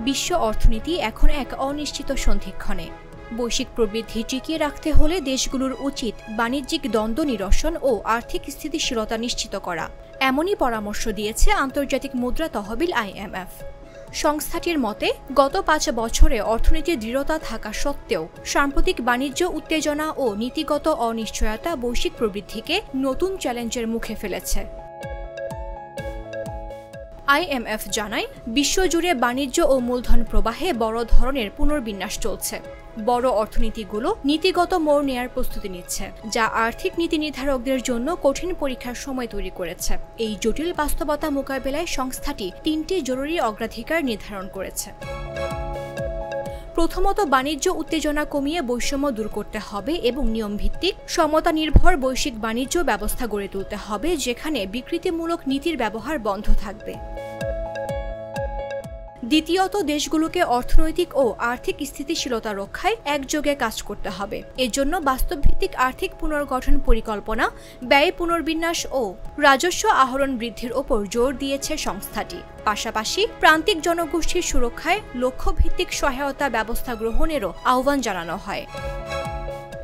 বিশ্ব অর্থনীতি এখন এক অনিশ্চিত সন্ধিক্ষণে। বৈশ্বিক প্রবৃদ্ধি টিকিয়ে রাখতে হলে দেশগুলোর উচিত বাণিজ্যিক দ্বন্দ্ব নিরসন ও আর্থিক স্থিতিশীলতা নিশ্চিত করা, এমনই পরামর্শ দিয়েছে আন্তর্জাতিক মুদ্রা তহবিল IMF। সংস্থাটির মতে, গত 5 বছরে অর্থনীতির দৃঢ়তা থাকা সত্ত্বেও সাম্প্রতিক বাণিজ্য উত্তেজনা ও নীতিগত অনিশ্চয়তা বৈশ্বিক প্রবৃদ্ধিকে নতুন চ্যালেঞ্জের মুখে ফেলেছে। IMF জানায়, বিশ্বজুড়ে বাণিজ্য ও মূলধন প্রবাহে বড় ধরনের পুনর্বিন্যাস চলছে। বড় অর্থনীতিগুলো নীতিগত মোড় নেয়ার প্রস্তুতি নিচ্ছে, যা আর্থিক নীতি নির্ধারকদের জন্য কঠিন পরীক্ষার সময় তৈরি করেছে। এই জটিল বাস্তবতা মোকাবেলায় সংস্থাটি 3টি জরুরি অগ্রাধিকার নির্ধারণ করেছে। প্রথমত, বাণিজ্য উত্তেজনা কমিয়ে বৈষম্য দূর করতে হবে এবং নিয়মভিত্তিক সমতা নির্ভর বৈশ্বিক বাণিজ্য ব্যবস্থা গড়ে তুলতে হবে, যেখানে বিকৃতিমূলক নীতির ব্যবহার বন্ধ থাকবে। দ্বিতীয়ত, দেশগুলোকে অর্থনৈতিক ও আর্থিক স্থিতিশীলতা রক্ষায় একযোগে কাজ করতে হবে। এজন্য বাস্তবভিত্তিক আর্থিক পুনর্গঠন পরিকল্পনা, ব্যয় পুনর্বিন্যাস ও রাজস্ব আহরণ বৃদ্ধির ওপর জোর দিয়েছে সংস্থাটি। পাশাপাশি প্রান্তিক জনগোষ্ঠীর সুরক্ষায় লক্ষ্যভিত্তিক সহায়তা ব্যবস্থা গ্রহণেরও আহ্বান জানানো হয়।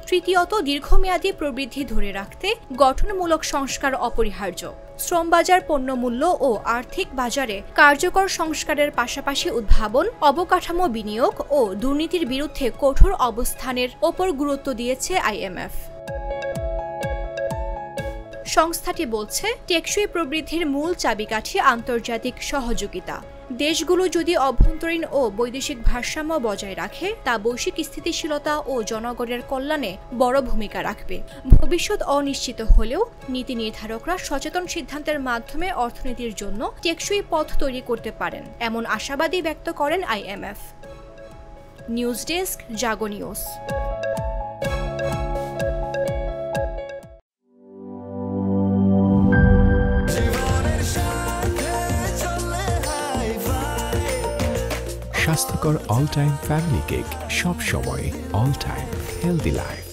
তৃতীয়ত, দীর্ঘমেয়াদী প্রবৃদ্ধি ধরে রাখতে গঠনমূলক সংস্কার অপরিহার্য। শ্রমবাজার, পণ্যমূল্য ও আর্থিক বাজারে কার্যকর সংস্কারের পাশাপাশি উদ্ভাবন, অবকাঠামো বিনিয়োগ ও দুর্নীতির বিরুদ্ধে কঠোর অবস্থানের ওপর গুরুত্ব দিয়েছে IMF। সংস্থাটি বলছে, টেকসই প্রবৃদ্ধির মূল চাবিকাঠি আন্তর্জাতিক সহযোগিতা। দেশগুলো যদি অভ্যন্তরীণ ও বৈদেশিক ভারসাম্য বজায় রাখে, তা বৈশ্বিক স্থিতিশীলতা ও জনগণের কল্যাণে বড় ভূমিকা রাখবে। ভবিষ্যৎ অনিশ্চিত হলেও নীতি নির্ধারকরা সচেতন সিদ্ধান্তের মাধ্যমে অর্থনীতির জন্য টেকসই পথ তৈরি করতে পারেন, এমন আশাবাদী ব্যক্ত করেন IMF। নিউজ ডেস্ক, জাগো নিউজ। স্বাস্থ্যকর অল টাইম ফ্যামিলি কেক, সব সময় অল টাইম হেলদি লাইফ।